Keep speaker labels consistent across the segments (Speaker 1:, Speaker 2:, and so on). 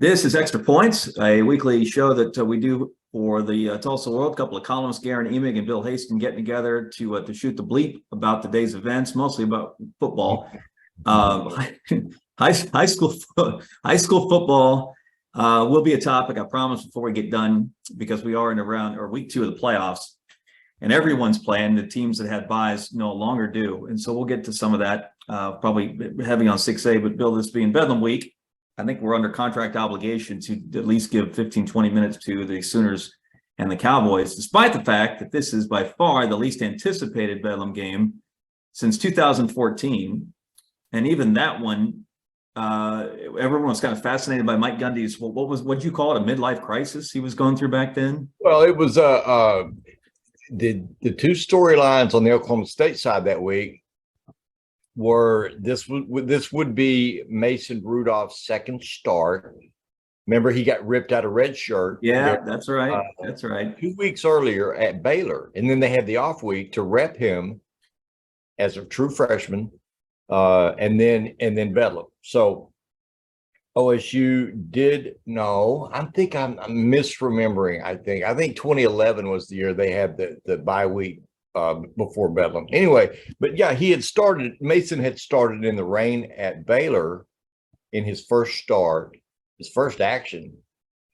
Speaker 1: This is Extra Points, a weekly show that we do for the Tulsa World. A couple of columnists, Guerin-emig and bill-haisten, getting together to shoot the bleep about the day's events, mostly about football. High school football will be a topic, I promise, before we get done, because we are in around week 2 of the playoffs, and everyone's playing. The teams that had buys no longer do, and so we'll get to some of that. Probably heavy on 6A, but Bill, this being Bedlam week, I think we're under contract obligation to at least give 15-20 minutes to the Sooners and the Cowboys, despite the fact that this is by far the least anticipated Bedlam game since 2014. And even that one, everyone was kind of fascinated by Mike-Gundy's, what'd you call it, a midlife crisis he was going through back then?
Speaker 2: Well, it was the two storylines on the Oklahoma State side that week were this would be Mason-Rudolph's second start. Remember, he got ripped out of red shirt.
Speaker 1: Yeah, that's right. That's right.
Speaker 2: 2 weeks earlier at Baylor, and then they had the off week to rep him as a true freshman, and then Bedlam. So OSU did no. I'm misremembering. I think 2011 was the year they had the bye week before Bedlam. Anyway, but yeah, Mason had started in the rain at Baylor in his first start, his first action,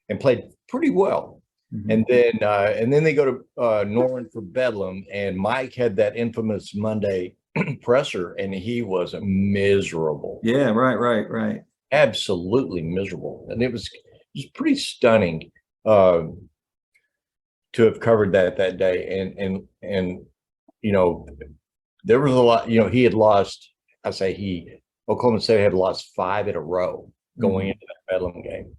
Speaker 2: and played pretty well. Mm-hmm. And then they go to Norman for Bedlam, and Mike had that infamous Monday presser, and he was miserable.
Speaker 1: Yeah, right.
Speaker 2: Absolutely miserable. And it was pretty stunning to have covered that day. And you know, there was a lot, he had lost, Oklahoma State had lost 5 in a row going into that Bedlam game.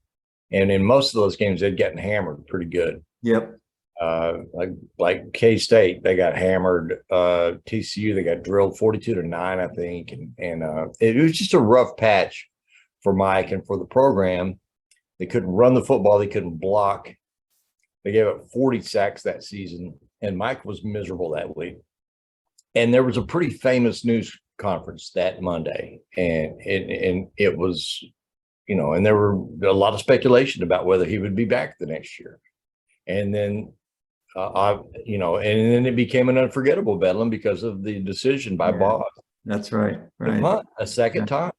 Speaker 2: And in most of those games, they'd gotten hammered pretty good.
Speaker 1: Yep.
Speaker 2: Like K-State, they got hammered. TCU, they got drilled 42-9, I think. And it was just a rough patch for Mike and for the program. They couldn't run the football. They couldn't block. They gave up 40 sacks that season, and Mike was miserable that week. And there was a pretty famous news conference that Monday, and it was, and there were a lot of speculation about whether he would be back the next year. And then, and then it became an unforgettable Bedlam because of the decision by Bob.
Speaker 1: That's right.
Speaker 2: A second time.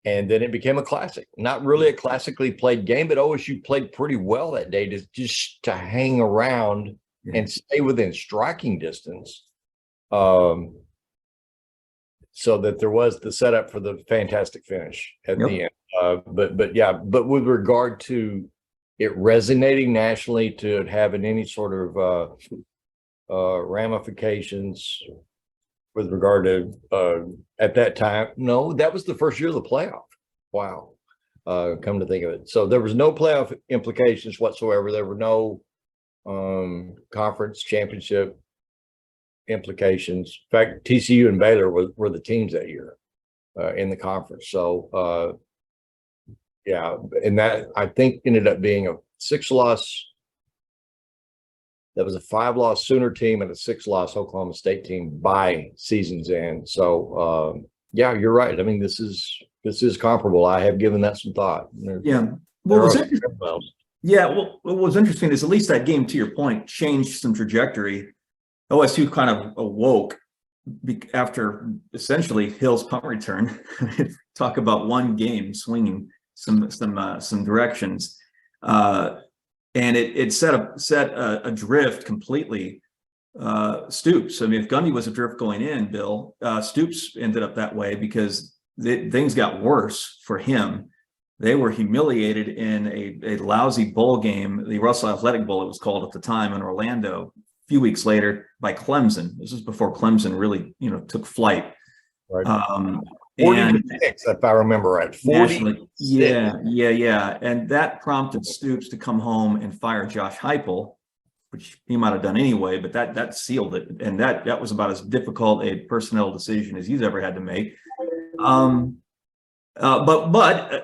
Speaker 2: And then it became a classic. Not really a classically played game, but OSU played pretty well that day to hang around and stay within striking distance. So that there was the setup for the fantastic finish at the end. But with regard to it resonating nationally, to having any sort of ramifications with regard to at that time, no, that was the first year of the playoff. Wow. Come to think of it. So there was no playoff implications whatsoever. There were no conference championship implications. In fact, TCU and Baylor were the teams that year in the conference. So and that, I think, ended up being a 6-loss. That was a 5-loss Sooner team and a 6-loss Oklahoma State team by season's end. So you're right. I mean, this is comparable. I have given that some thought.
Speaker 1: Well, what was interesting is at least that game, to your point, changed some trajectory. OSU kind of awoke after essentially Hill's punt return. Talk about one game swinging some directions, and it set a drift completely. Stoops. I mean, if Gundy was adrift going in, Bill, Stoops ended up that way because things got worse for him. They were humiliated in a lousy bowl game, the Russell Athletic Bowl, it was called at the time, in Orlando. A few weeks later by Clemson. This was before Clemson really, took flight.
Speaker 2: Right. 46, if I remember right. 40.
Speaker 1: Yeah. And that prompted Stoops to come home and fire Josh-Heupel, which he might have done anyway, but that sealed it. And that was about as difficult a personnel decision as he's ever had to make. But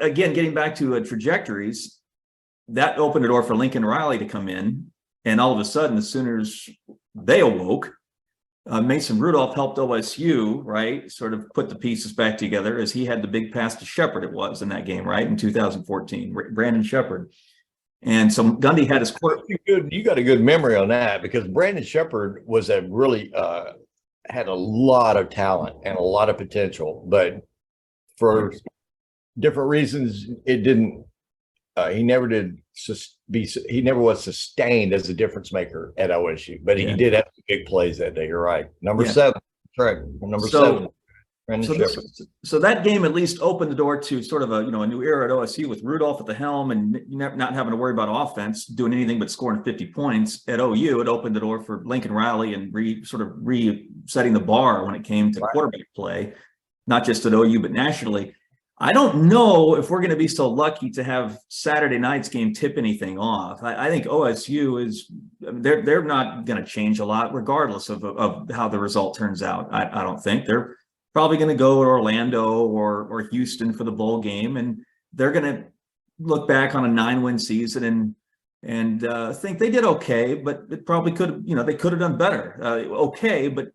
Speaker 1: again, getting back to trajectories, that opened the door for Lincoln Riley to come in. And all of a sudden, the Sooners, they awoke. Mason-Rudolph helped OSU, right, sort of put the pieces back together as he had the big pass to Shepard, it was in that game, right, in 2014, Brandon Shepard. And so Gundy had his court.
Speaker 2: You got a good memory on that, because Brandon Shepard was a really had a lot of talent and a lot of potential, but for different reasons, it didn't. He never did he never was sustained as a difference maker at OSU, but he did have big plays that day. You're right. Number 7, correct. Number 7.
Speaker 1: So that game at least opened the door to sort of a new era at OSU with Rudolph at the helm and not having to worry about offense doing anything but scoring 50 points. At OU, it opened the door for Lincoln Riley and resetting the bar when it came to quarterback play, not just at OU but nationally. I don't know if we're going to be so lucky to have Saturday night's game tip anything off. I think OSU they're not going to change a lot regardless of how the result turns out. I don't think they're probably going to go to Orlando or Houston for the bowl game, and they're going to look back on a 9-win season and think they did okay, but it probably could they could have done better. Okay, but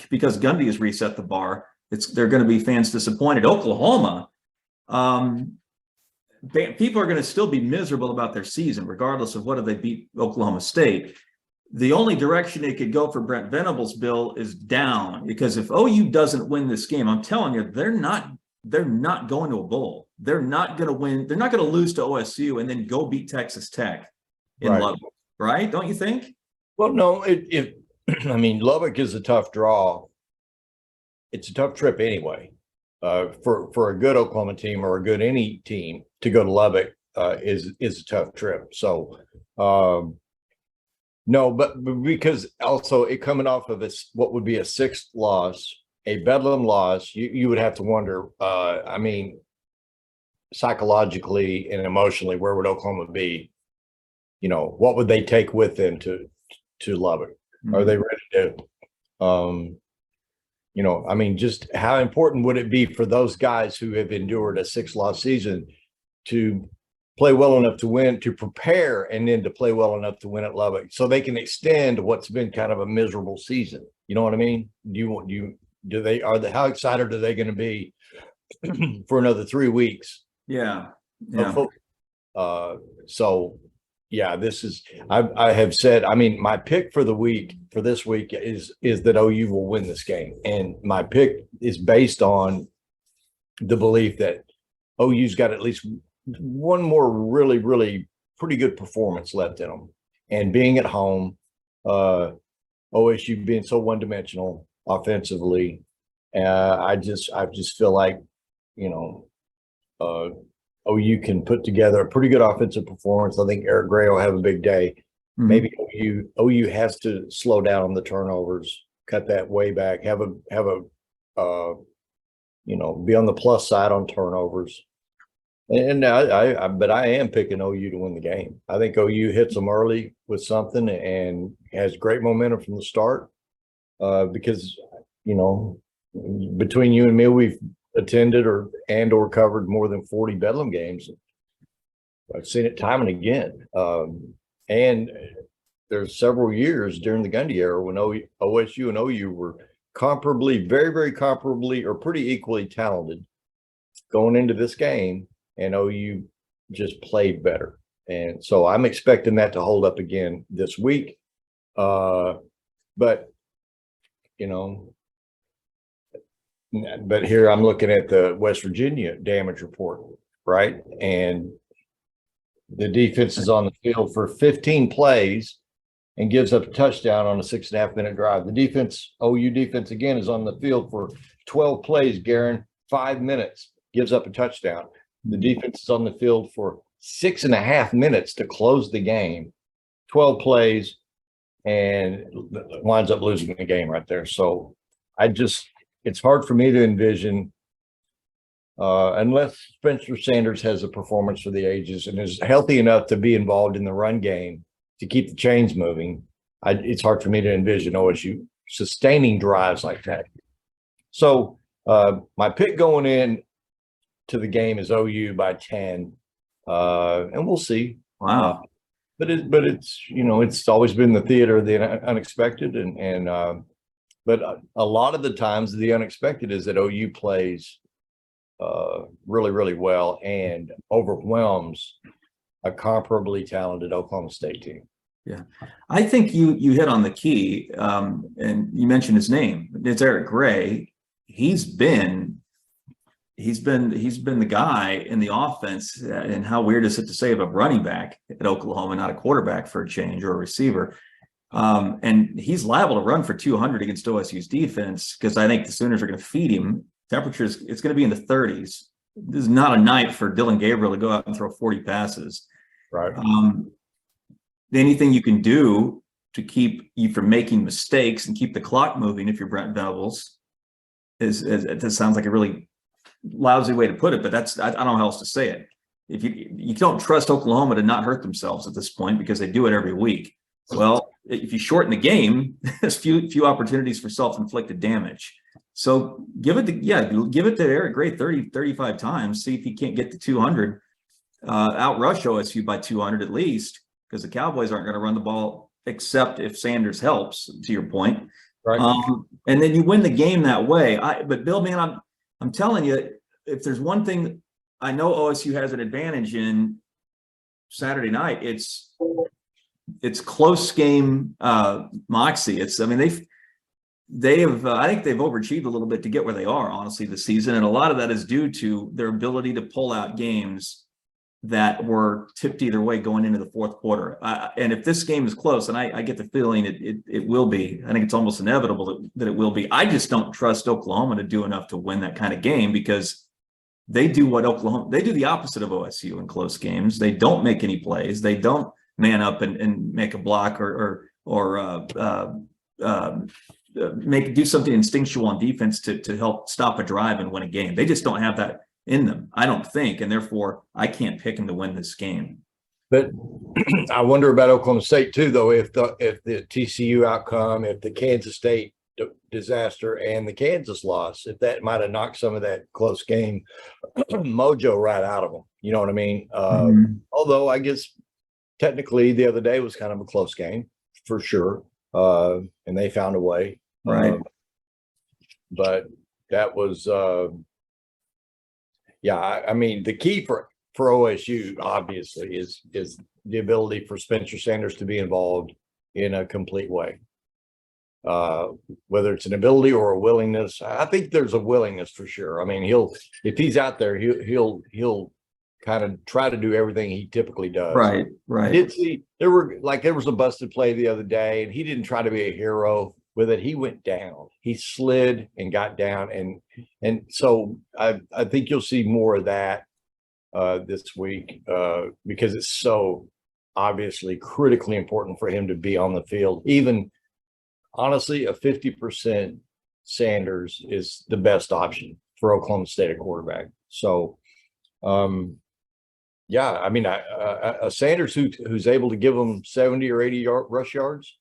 Speaker 1: because Gundy has reset the bar, they're going to be fans disappointed. Oklahoma, people are going to still be miserable about their season, regardless of whether they beat Oklahoma State. The only direction it could go for Brent Venables' bill is down, because if OU doesn't win this game, I'm telling you, they're not going to a bowl. They're not going to win. They're not going to lose to OSU and then go beat Texas Tech in Lubbock, right? Don't you think?
Speaker 2: Well, no. I mean, Lubbock is a tough draw. It's a tough trip anyway. For a good Oklahoma team or a good any team to go to Lubbock is a tough trip. So no, but because also it coming off of what would be a 6th loss, a Bedlam loss, you would have to wonder. I mean, psychologically and emotionally, where would Oklahoma be? What would they take with them to Lubbock? Mm-hmm. Are they ready to? I mean, just how important would it be for those guys who have endured a 6-loss season to play well enough to win, to prepare, and then to play well enough to win at Lubbock, so they can extend what's been kind of a miserable season? You know what I mean? How excited are they going to be for another 3 weeks?
Speaker 1: Yeah.
Speaker 2: So yeah, I have said, I mean, my pick for this week is that OU will win this game. And my pick is based on the belief that OU's got at least one more really, really pretty good performance left in them. And being at home, OSU being so one-dimensional offensively, I just feel like, OU can put together a pretty good offensive performance. I think Eric Gray will have a big day. Mm-hmm. Maybe OU has to slow down on the turnovers, cut that way back, have a be on the plus side on turnovers. And but I am picking OU to win the game. I think OU hits them early with something and has great momentum from the start. Because between you and me, we've attended or covered more than 40 Bedlam games. I've seen it time and again. And there's several years during the Gundy era when OSU and OU were comparably, very, very comparably, or pretty equally talented going into this game, and OU just played better. And so I'm expecting that to hold up again this week. But here I'm looking at the West Virginia damage report, right? And the defense is on the field for 15 plays and gives up a touchdown on a 6.5-minute drive. The OU defense, again, is on the field for 12 plays, Guerin, 5 minutes, gives up a touchdown. The defense is on the field for 6.5 minutes to close the game, 12 plays, and winds up losing the game right there. So it's hard for me to envision, unless Spencer Sanders has a performance for the ages and is healthy enough to be involved in the run game to keep the chains moving. It's hard for me to envision OSU sustaining drives like that. So my pick going in to the game is OU by 10, and we'll see.
Speaker 1: Wow.
Speaker 2: But it's it's always been the theater of the unexpected, and But a lot of the times the unexpected is that OU plays really, really well and overwhelms a comparably talented Oklahoma State team.
Speaker 1: Yeah, I think you hit on the key, and you mentioned his name. It's Eric Gray. He's been the guy in the offense. And how weird is it to say of a running back at Oklahoma, not a quarterback for a change or a receiver? And he's liable to run for 200 against OSU's defense, because I think the Sooners are going to feed him. Temperatures, it's going to be in the 30s. This is not a night for Dillon Gabriel to go out and throw 40 passes.
Speaker 2: Right.
Speaker 1: Anything you can do to keep you from making mistakes and keep the clock moving, if you're Brent Venables, that sounds like a really lousy way to put it, but I don't know how else to say it. If you don't trust Oklahoma to not hurt themselves at this point, because they do it every week. Well, if you shorten the game, there's few opportunities for self-inflicted damage. So give it to Eric Gray 30, 35 times. See if he can't get to 200, outrush OSU by 200 at least, because the Cowboys aren't going to run the ball except if Sanders helps, to your point.
Speaker 2: Right.
Speaker 1: And then you win the game that way. But Bill, man, I'm telling you, if there's one thing I know OSU has an advantage in Saturday night, it's close game moxie. I think they've overachieved a little bit to get where they are, honestly, this season. And a lot of that is due to their ability to pull out games that were tipped either way going into the fourth quarter. And if this game is close, and I get the feeling it will be, I think it's almost inevitable that it will be. I just don't trust Oklahoma to do enough to win that kind of game, because they do the opposite of OSU in close games. They don't make any plays. They don't man up and make a block or do something instinctual on defense to help stop a drive and win a game. They just don't have that in them, I don't think, and therefore I can't pick them to win this game.
Speaker 2: But I wonder about Oklahoma State too, though. If the TCU outcome, if the Kansas State disaster and the Kansas loss, if that might have knocked some of that close game mojo right out of them, you know what I mean? Although I guess technically the other day was kind of a close game for sure, and they found a way.
Speaker 1: Right.
Speaker 2: But that was. I mean, the key for OSU obviously is the ability for Spencer Sanders to be involved in a complete way. Whether it's an ability or a willingness, I think there's a willingness for sure. I mean, if he's out there, he'll kind of try to do everything he typically does.
Speaker 1: Right.
Speaker 2: I did see there was a busted play the other day, and he didn't try to be a hero with it. He went down. He slid and got down, and so I think you'll see more of that this week because it's so obviously critically important for him to be on the field. Even honestly, a 50% Sanders is the best option for Oklahoma State at quarterback. So, I mean, a Sanders who's able to give them 70 or 80 rush yards.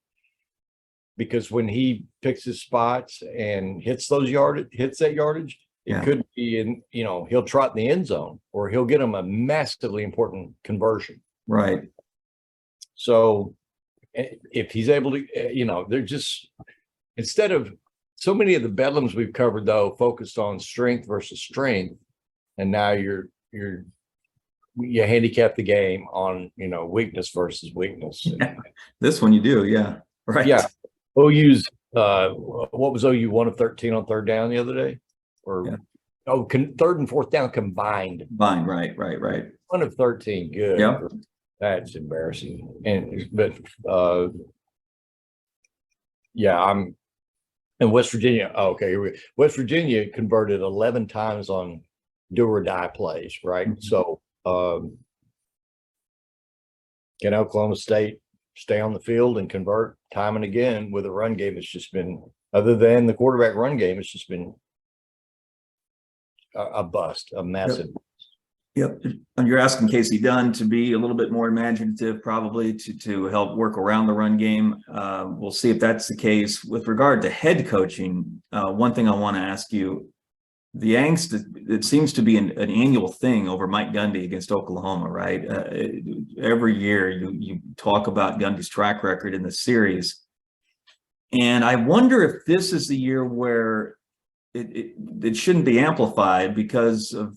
Speaker 2: Because when he picks his spots and hits that yardage, it could be in, he'll trot in the end zone, or he'll get him a massively important conversion.
Speaker 1: Right.
Speaker 2: So if he's able to, they're just, instead of so many of the bedlams we've covered, though, focused on strength versus strength. And now you handicap the game on, weakness versus weakness.
Speaker 1: This one you do. Yeah. Right.
Speaker 2: Yeah. OU's what was OU 1 of 13 on third down the other day, third and fourth down combined.
Speaker 1: Right.
Speaker 2: 1 of 13. Good.
Speaker 1: Yeah.
Speaker 2: That's embarrassing. I'm in West Virginia. Okay. West Virginia converted 11 times on do or die plays. Right. Mm-hmm. So can Oklahoma State stay on the field and convert time and again with a run game? It's just been, other than the quarterback run game, it's just been a bust, a massive.
Speaker 1: Yep. And you're asking Casey Dunn to be a little bit more imaginative, probably to help work around the run game. We'll see if that's the case. With regard to head coaching, one thing I want to ask you, the angst, it seems to be an annual thing over Mike-Gundy against Oklahoma, right? Every year you talk about Gundy's track record in the series. And I wonder if this is the year where it shouldn't be amplified because of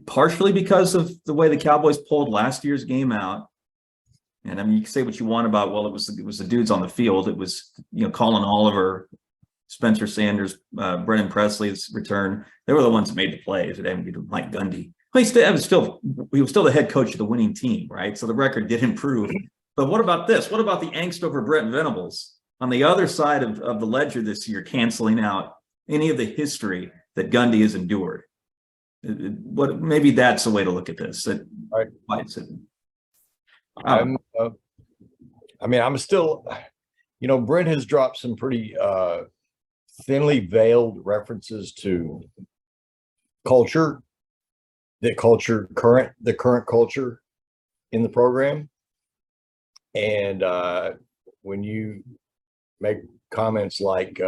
Speaker 1: partially because of the way the Cowboys pulled last year's game out. And I mean, you can say what you want about, well, it was the dudes on the field. It was, Colin Oliver, Spencer Sanders, Brennan-Presley's return. They were the ones that made the plays. It had to be Mike-Gundy. Well, he was still the head coach of the winning team, right? So the record did improve. But what about this? What about the angst over Brent Venables on the other side of the ledger this year, canceling out any of the history that Gundy has endured? Maybe that's the way to look at this.
Speaker 2: Right. I'm still, Brent has dropped some pretty thinly veiled references to culture, the current culture in the program. And when you make comments like,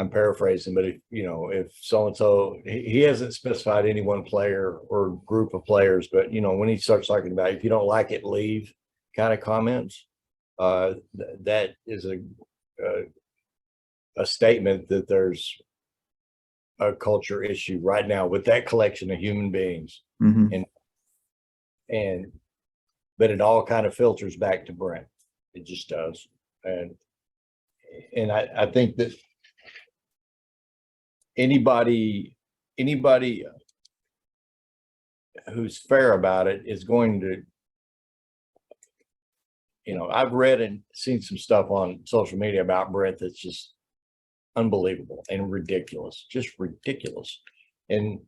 Speaker 2: I'm paraphrasing, but if so-and-so, he hasn't specified any one player or group of players, but when he starts talking about, if you don't like it, leave kind of comments, that is a statement that there's a culture issue right now with that collection of human beings.
Speaker 1: Mm-hmm.
Speaker 2: But it all kind of filters back to Brent. It just does. And I think that anybody who's fair about it is going to, I've read and seen some stuff on social media about Brent that's just unbelievable and ridiculous, just ridiculous. And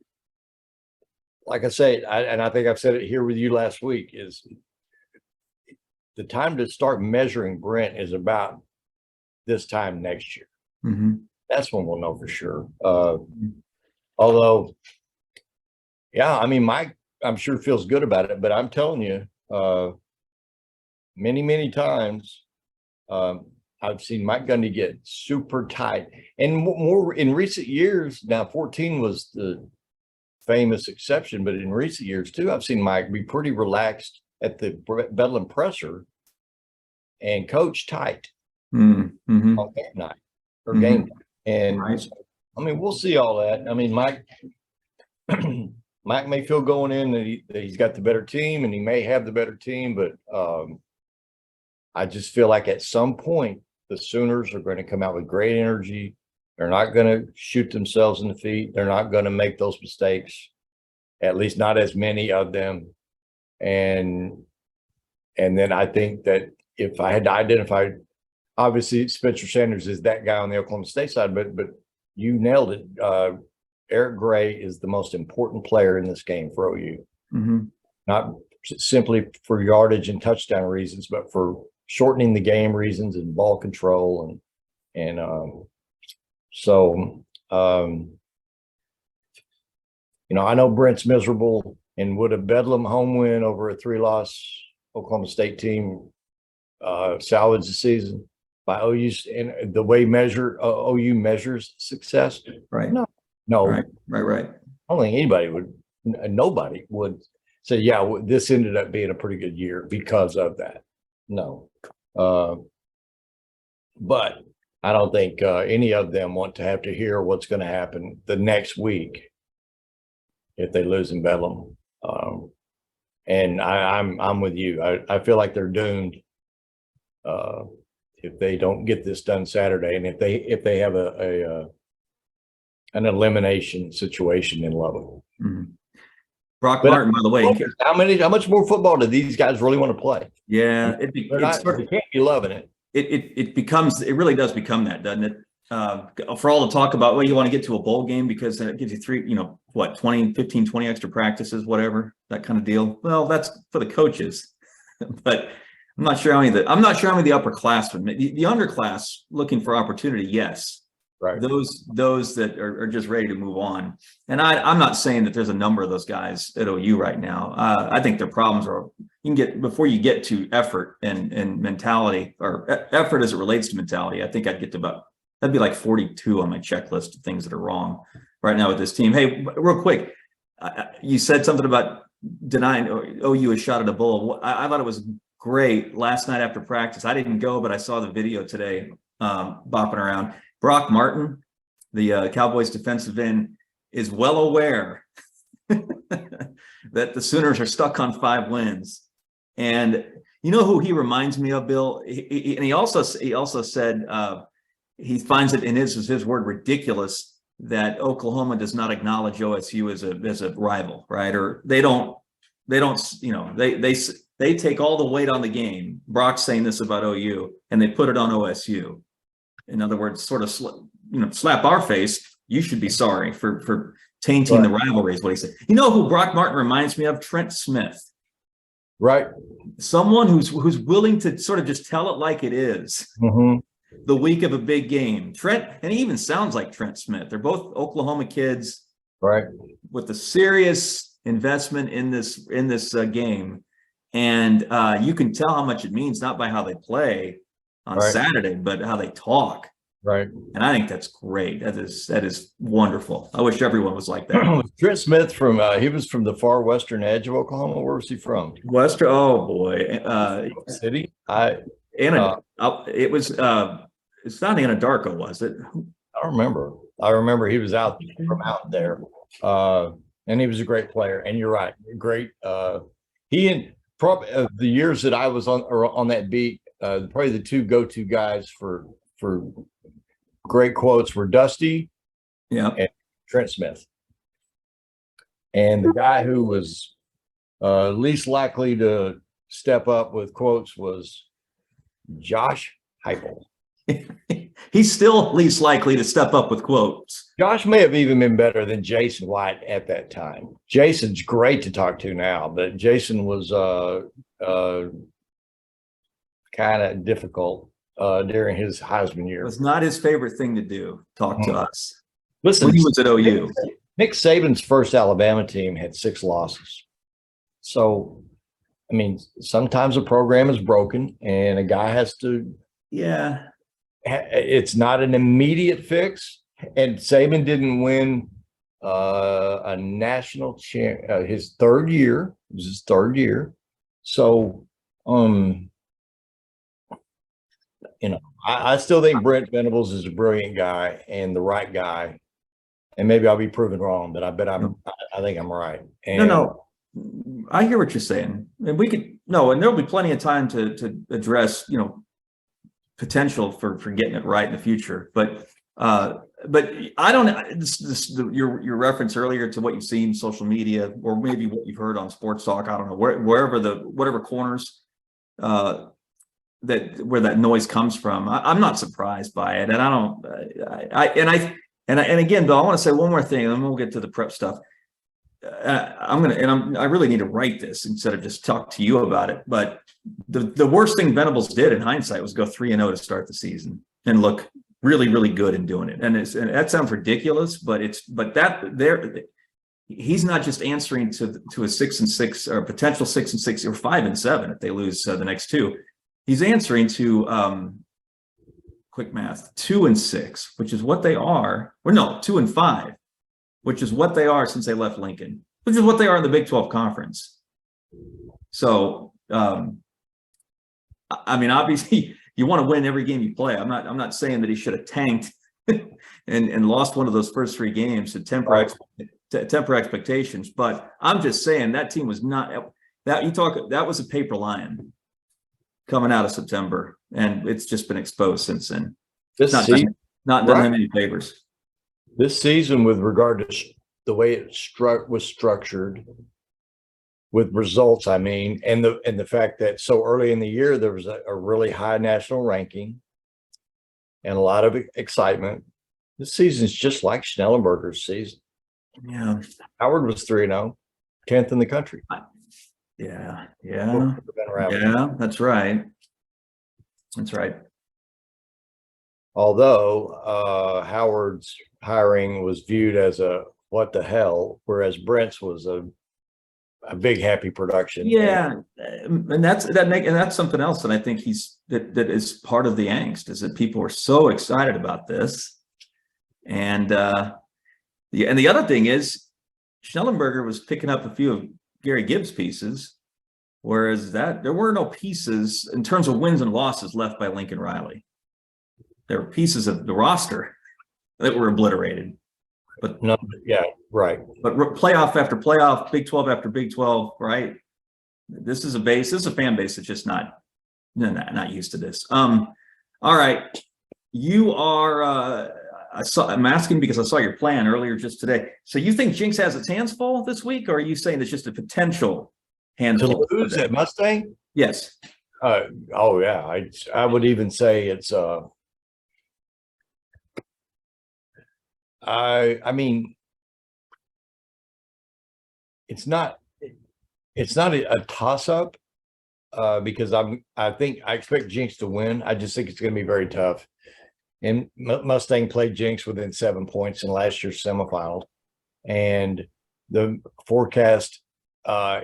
Speaker 2: like I say, I think I've said it here with you last week, is the time to start measuring Brent is about this time next year.
Speaker 1: Mm-hmm. That's
Speaker 2: when we'll know for sure. Although, yeah, I mean, Mike, I'm sure feels good about it, but I'm telling you, many times, I've seen Mike Gundy get super tight, and more in recent years. Now, 14 was the famous exception, but in recent years too, I've seen Mike be pretty relaxed at the Bedlam presser and coach tight
Speaker 1: mm-hmm.
Speaker 2: on game night or game night. And
Speaker 1: right.
Speaker 2: So, I mean, we'll see all that. I mean, Mike may feel going in that he's got the better team, and he may have the better team, but I just feel like at some point the Sooners are going to come out with great energy. They're not going to shoot themselves in the feet. They're not going to make those mistakes, at least not as many of them. And then I think that if I had to identify, obviously Spencer Sanders is that guy on the Oklahoma State side, but you nailed it. Eric Gray is the most important player in this game for OU.
Speaker 1: Mm-hmm. Not
Speaker 2: simply for yardage and touchdown reasons, but for shortening the game reasons and ball control. So I know Brent's miserable, and would a Bedlam home win over a 3-loss Oklahoma State team salvage the season by OU's and the way OU measures success?
Speaker 1: Right.
Speaker 2: No.
Speaker 1: Right. I
Speaker 2: don't think nobody would say, yeah, this ended up being a pretty good year because of that. No. But I don't think any of them want to have to hear what's going to happen the next week if they lose in Bedlam. And I'm with you. I feel like they're doomed if they don't get this done Saturday, and if they have an elimination situation in Lubbock.
Speaker 1: Mm-hmm. Brock Martin, by the way,
Speaker 2: how much more football do these guys really want to play?
Speaker 1: Yeah,
Speaker 2: they can't be loving it.
Speaker 1: It really does become that, doesn't it? For all the talk about, well, you want to get to a bowl game because it gives you 20 extra practices, whatever, that kind of deal. Well, that's for the coaches, but I'm not sure how many of the upperclassmen, the underclass looking for opportunity. Yes. Right. Those that are just ready to move on. And I'm not saying that there's a number of those guys at OU right now. I think their problems are, before you get to effort and mentality, or effort as it relates to mentality, I think I'd get to that'd be like 42 on my checklist of things that are wrong right now with this team. Hey, real quick, you said something about denying OU a shot at a bowl. I thought it was great last night after practice. I didn't go, but I saw the video today, bopping around. Brock Martin, the Cowboys defensive end, is well aware that the Sooners are stuck on 5 wins. And you know who he reminds me of, Bill? He also said he finds it, in his word, ridiculous that Oklahoma does not acknowledge OSU as a rival, right? Or they don't, you know, they take all the weight on the game. Brock's saying this about OU, and they put it on OSU. In other words, sort of, slap our face. You should be sorry for tainting the rivalry, is what he said. You know who Brock Martin reminds me of? Trent-Smith.
Speaker 2: Right.
Speaker 1: Someone who's willing to sort of just tell it like it is. The week of a big game. Trent, and he even sounds like Trent-Smith. They're both Oklahoma kids,
Speaker 2: right,
Speaker 1: with a serious investment in this game, and you can tell how much it means, not by how they play on Saturday, but how they talk.
Speaker 2: Right. And
Speaker 1: I think that's great. That is wonderful. I wish everyone was like that.
Speaker 2: Trent-Smith he was from the far western edge of Oklahoma. Where was he from?
Speaker 1: Western. Oh boy,
Speaker 2: City.
Speaker 1: It was. It's not Anadarko, was it?
Speaker 2: I remember he was out there, and he was a great player. And you're right, great. He and probably the years that I was on that beat, probably the 2 go-to guys for great quotes were Dusty, and Trent-Smith. And the guy who was least likely to step up with quotes was Josh-Heupel.
Speaker 1: He's still least likely to step up with quotes.
Speaker 2: Josh may have even been better than Jason White at that time. Jason's great to talk to now, but Jason was kind of difficult during his Heisman year.
Speaker 1: It was not his favorite thing to do, talk to us.
Speaker 2: Listen,
Speaker 1: when he was at OU.
Speaker 2: Nick-Saban's first Alabama team had 6 losses. So, I mean, sometimes a program is broken and a guy has to.
Speaker 1: Yeah.
Speaker 2: It's not an immediate fix. And Saban didn't win a national his 3rd year. It was his 3rd year. So, I still think Brent Venables is a brilliant guy and the right guy. And maybe I'll be proven wrong, but I think I'm right. And
Speaker 1: no, I hear what you're saying. And and there'll be plenty of time to address, potential for getting it right in the future. But I don't, your reference earlier to what you've seen social media, or maybe what you've heard on sports talk, I don't know, whatever corners, where that noise comes from. I'm not surprised by it. And and again, Bill, I want to say one more thing, and then we'll get to the prep stuff. I really need to write this instead of just talk to you about it. But the worst thing Venables did in hindsight was go 3-0 to start the season and look really, really good in doing it. And that sounds ridiculous, but he's not just answering to a 6-6 or potential 6-6 or 5-7 if they lose the next 2. He's answering to quick math, 2-6, which is what they are. Or no, 2-5, which is what they are since they left Lincoln, which is what they are in the Big 12 conference. So, I mean, obviously, you want to win every game you play. I'm not saying that he should have tanked and lost one of those first 3 games to temper expectations. But I'm just saying that team was not that was a paper lion coming out of September, and it's just been exposed since then. Not done him any favors.
Speaker 2: This season, with regard to the way it was structured, with results, I mean, and the fact that so early in the year there was a really high national ranking and a lot of excitement. This season's just like Schnellenberger's season.
Speaker 1: Yeah,
Speaker 2: Howard was 3-0, 10th in the country.
Speaker 1: Yeah, that's right.
Speaker 2: Although Howard's hiring was viewed as a what the hell, whereas Brent's was a big happy production.
Speaker 1: Yeah, and that's something else that I think that is part of the angst, is that people are so excited about this, and the other thing is Schnellenberger was picking up a few of Gary Gibbs' pieces, Whereas there were no pieces in terms of wins and losses left by Lincoln Riley. There were pieces of the roster that were obliterated. But
Speaker 2: no, yeah, right.
Speaker 1: But playoff after playoff, Big 12 after Big 12, right? This is a fan base that's just not used to this. All right. You are I'm asking because I saw your plan earlier just today. So you think Jinx has its hands full this week, or are you saying it's just a potential handful
Speaker 2: to lose at Mustang?
Speaker 1: Yes.
Speaker 2: Oh yeah. I would even say it's I mean, it's not a toss-up because I expect Jinx to win. I just think it's going to be very tough. And Mustang played Jinx within 7 points in last year's semifinal, and the forecast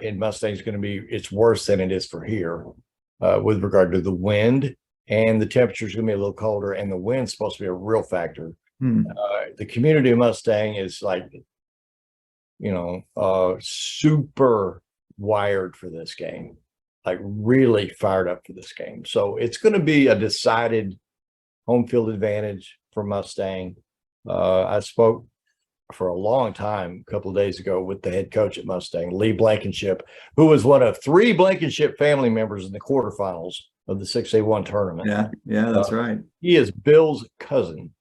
Speaker 2: in Mustang is going to be it's worse than it is for here with regard to the wind, and the temperature is going to be a little colder, and the wind's supposed to be a real factor. The community of Mustang is like, super wired for this game, like really fired up for this game. So it's going to be a decided home field advantage for Mustang. I spoke for a long time a couple of days ago with the head coach at Mustang, Lee-Blankenship, who was one of 3 Blankenship family members in the quarterfinals of the 6A1 tournament.
Speaker 1: Yeah, that's right.
Speaker 2: He is Bill's cousin.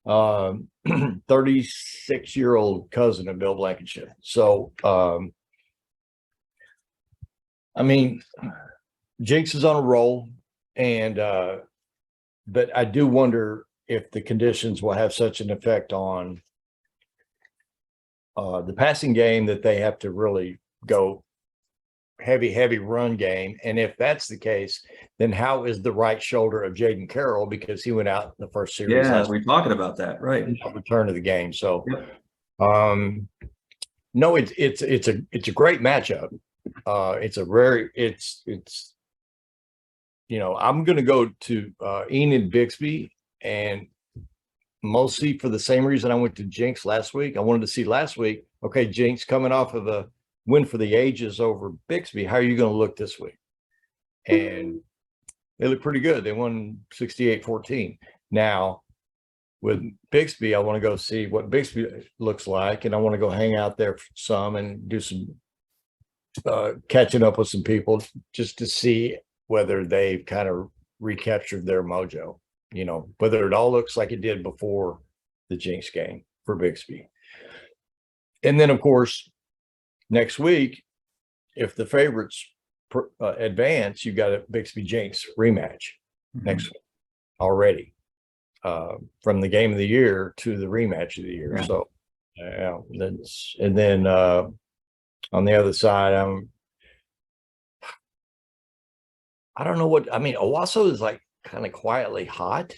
Speaker 2: 36-year-old cousin of Bill Blankenship. So, I mean, Jinx is on a roll, and but I do wonder if the conditions will have such an effect on the passing game that they have to really go heavy run game. And if that's the case, then how is the right shoulder of Jaiden-Carroll, because he went out in the first series?
Speaker 1: Yeah, we're talking about that, right?
Speaker 2: Return to the game. So no, it's a great matchup. I'm gonna go to Enid-Bixby, and mostly for the same reason I went to Jinx last week. I wanted to see last week, okay, Jinx coming off of a win for the ages over Bixby, how are you going to look this week? And they look pretty good. They won 68-14. Now with Bixby, I want to go see what Bixby looks like, and I want to go hang out there some and do some catching up with some people just to see whether they've kind of recaptured their mojo, whether it all looks like it did before the Jinx game for Bixby. And then, of course, next week, if the favorites advance, you got a Bixby Jinx rematch next week already, from the game of the year to the rematch of the year. Yeah. So, and then on the other side, I don't know what I mean. Owasso is like kind of quietly hot,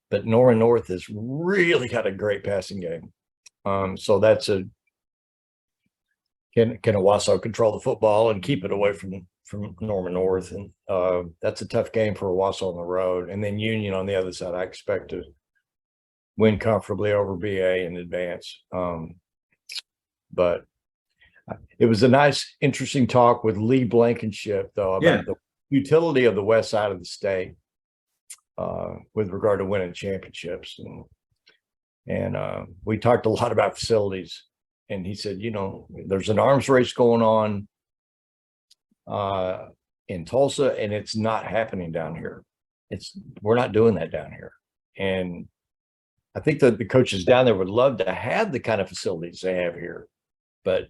Speaker 2: but Norman North has really got a great passing game. So that's can Owasso control the football and keep it away from Norman North? And that's a tough game for Owasso on the road. And then Union on the other side, I expect to win comfortably over BA and advance. But it was a nice, interesting talk with Lee-Blankenship, though, about the utility of the west side of the state with regard to winning championships. And we talked a lot about facilities. And he said, there's an arms race going on in Tulsa, and it's not happening down here. We're not doing that down here. And I think that the coaches down there would love to have the kind of facilities they have here, but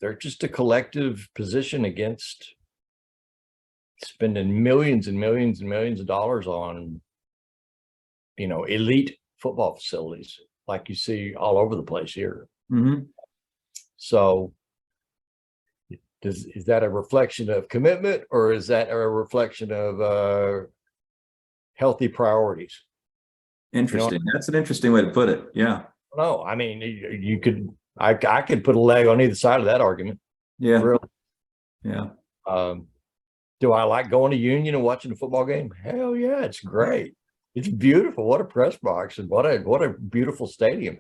Speaker 2: they're just a collective position against spending millions and millions and millions of dollars on, elite football facilities like you see all over the place here. So is that a reflection of commitment, or is that a reflection of healthy priorities?
Speaker 1: Interesting. That's an interesting way to put it. Yeah.
Speaker 2: No, I mean, I could put a leg on either side of that argument.
Speaker 1: Yeah.
Speaker 2: Really.
Speaker 1: Yeah.
Speaker 2: Do I like going to Union and watching a football game? Hell yeah, it's great. It's beautiful. What a press box, and what a beautiful stadium.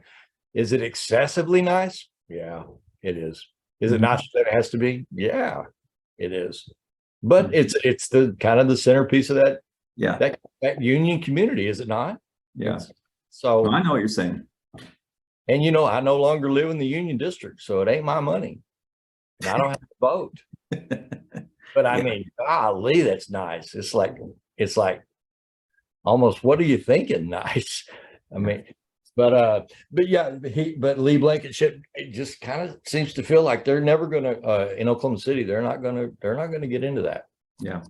Speaker 2: Is it excessively nice? Yeah, it is. Is it not that it has to be? Yeah, It is. But it's the kind of the centerpiece of that that union community, is it not?
Speaker 1: Yeah.
Speaker 2: So
Speaker 1: I know what you're saying.
Speaker 2: And I no longer live in the Union District, so it ain't my money. And I don't have to vote. But I mean, golly, that's nice. It's like almost, what are you thinking? Nice. I mean, but Lee-Blankenship, it just kind of seems to feel like they're never gonna in Oklahoma City, they're not gonna get into that.
Speaker 1: Yeah.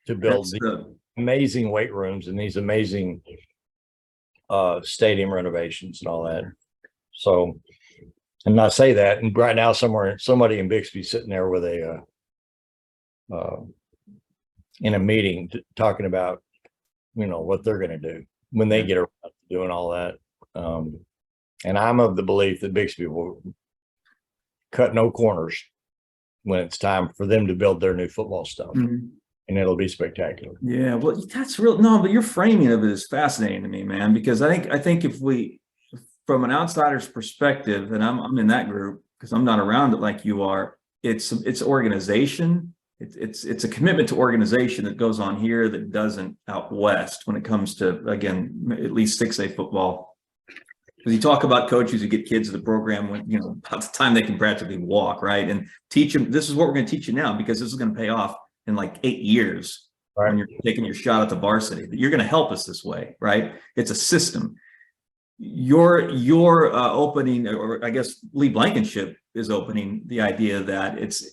Speaker 2: To build these amazing weight rooms and these amazing stadium renovations and all that. So, and I say that, and right now somebody in Bixby sitting there with a in a meeting talking about what they're going to do when they get around to doing all that. And I'm of the belief that Bixby will cut no corners when it's time for them to build their new football stuff. And it'll be spectacular.
Speaker 1: Yeah, well, that's real. No, but your framing of it is fascinating to me, man, because I think if we, from an outsider's perspective, and I'm in that group because I'm not around it like you are, it's organization. It's a commitment to organization that goes on here that doesn't out west when it comes to, again, at least 6A football. Because you talk about coaches who get kids to the program when, about the time they can practically walk, right? And teach them, this is what we're going to teach you now, because this is going to pay off in like 8 years when you're taking your shot at the varsity. That you're going to help us this way, right? It's a system. Your opening, or I guess Lee-Blankenship is opening the idea that it's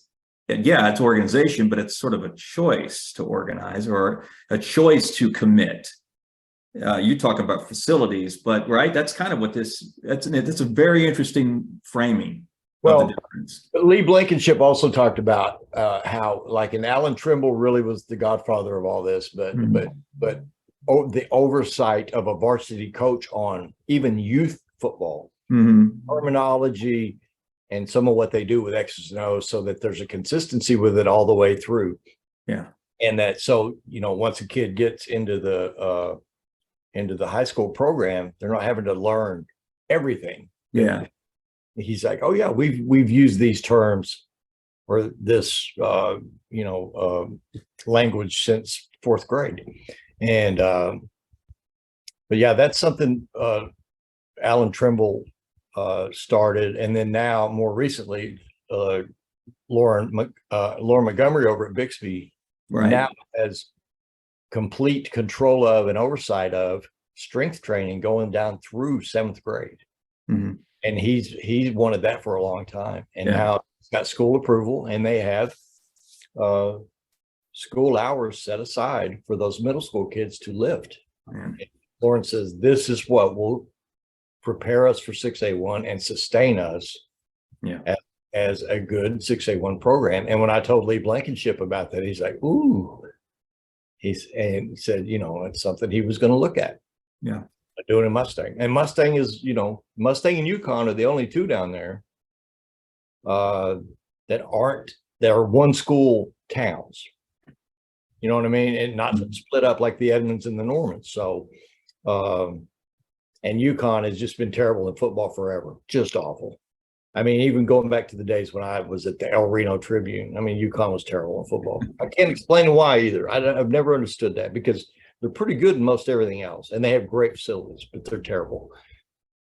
Speaker 1: organization, but it's sort of a choice to organize or a choice to commit. You talk about facilities, but that's kind of what that's a very interesting framing.
Speaker 2: Well, Lee-Blankenship also talked about how, like, an Allan-Trimble really was the godfather of all this, but the oversight of a varsity coach on even youth football, terminology, and some of what they do with X's and O's, so that there's a consistency with it all the way through.
Speaker 1: Yeah,
Speaker 2: and that once a kid gets into the high school program, they're not having to learn everything.
Speaker 1: Yeah.
Speaker 2: He's like, oh yeah, we've used these terms or this language since 4th grade. And but yeah, that's something Allan-Trimble started, and then now more recently Loren-Montgomery over at Bixby now has complete control of and oversight of strength training going down through 7th grade. And he's wanted that for a long time, and now it's got school approval, and they have school hours set aside for those middle school kids to lift. Loren says this is what will prepare us for 6A1 and sustain us as a good 6A1 program. And when I told Lee-Blankenship about that, he's like, ooh. He said, it's something he was going to look at.
Speaker 1: Yeah.
Speaker 2: Doing in Mustang. And Mustang is, Mustang and Yukon are the only two down there that are one school towns. You know what I mean? And not split up like the Edmonds and the Normans. So, and Yukon has just been terrible in football forever. Just awful. I mean, even going back to the days when I was at the El Reno Tribune, I mean, Yukon was terrible in football. I can't explain why either. I've never understood that, because they're pretty good in most everything else, and they have great facilities, but they're terrible.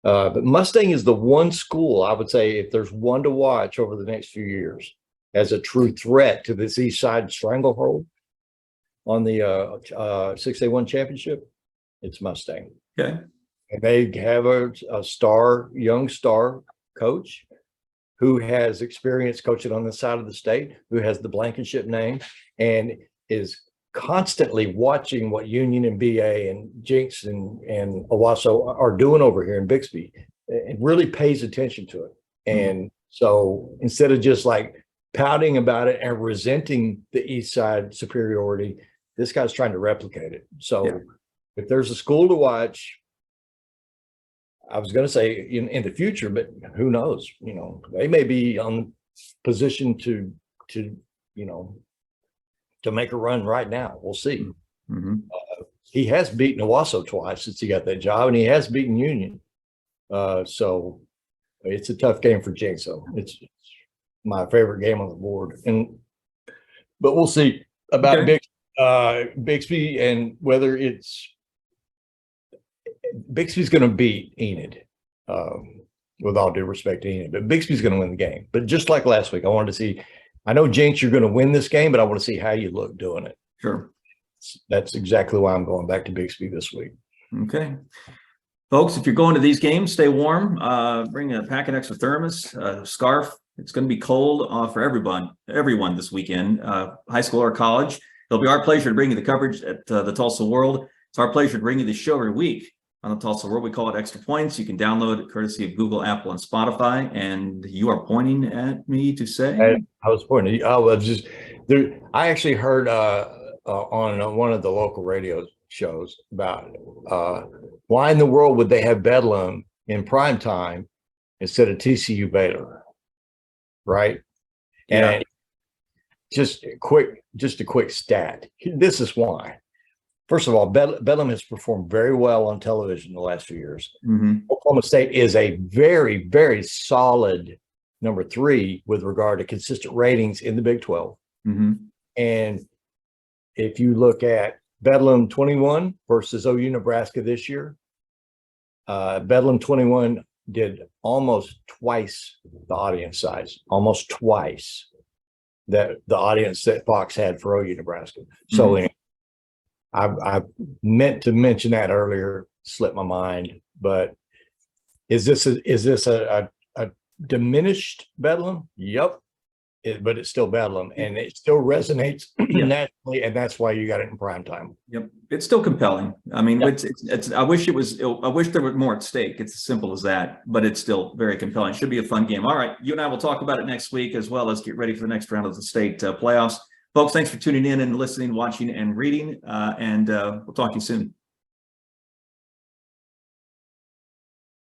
Speaker 2: But Mustang is the one school, I would say, if there's one to watch over the next few years as a true threat to this East Side stranglehold on the 6A1 championship, it's Mustang.
Speaker 1: Okay.
Speaker 2: And they have a young star coach who has experience coaching on the side of the state, who has the Blankenship name, and is constantly watching what Union and BA and Jinx and Owasso are doing over here in Bixby. It really pays attention to it. And so instead of just like pouting about it and resenting the East Side superiority, this guy's trying to replicate it. So if there's a school to watch, I was going to say in the future, but who knows? They may be on position to make a run right now. We'll see. He has beaten Owasso twice since he got that job, and he has beaten Union. So it's a tough game for Jinx. So it's my favorite game on the board. And but we'll see about
Speaker 1: Okay.
Speaker 2: Bixby and whether Bixby's going to beat Enid. With all due respect to Enid, but Bixby's going to win the game. But just like last week, I wanted to see. I know Jinx, you're going to win this game, but I want to see how you look doing it.
Speaker 1: Sure.
Speaker 2: That's exactly why I'm going back to Bixby this week.
Speaker 1: Okay. Folks, if you're going to these games, stay warm. Bring a packet extra thermos, scarf. It's going to be cold for everyone this weekend, high school or college. It'll be our pleasure to bring you the coverage at the Tulsa World. It's our pleasure to bring you this show every week on the Tulsa World. We call it Extra Points. You can download it courtesy of Google, Apple, and Spotify. And you are pointing at me to say?
Speaker 2: I was pointing. I was just there. I actually heard on one of the local radio shows about why in the world would they have Bedlam in prime time instead of TCU Baylor, right?
Speaker 1: Yeah.
Speaker 2: And just a quick stat. This is why. First of all, Bedlam has performed very well on television the last few years.
Speaker 1: Mm-hmm.
Speaker 2: Oklahoma State is a very, very solid number 3 with regard to consistent ratings in the Big 12.
Speaker 1: Mm-hmm.
Speaker 2: And if you look at Bedlam 21 versus OU Nebraska this year, Bedlam 21 did almost twice the audience size, almost twice that the audience that Fox had for OU Nebraska. So anyway, I meant to mention that earlier, slipped my mind, but is this a diminished Bedlam? Yep. But it's still Bedlam and it still resonates nationally, and that's why you got it in prime time.
Speaker 1: Yep, it's still compelling. I mean, it's I wish there was more at stake. It's as simple as that, but it's still very compelling. Should be a fun game. All right, you and I will talk about it next week, as well as get ready for the next round of the state playoffs. Folks, thanks for tuning in and listening, watching, and reading, and we'll talk to you soon.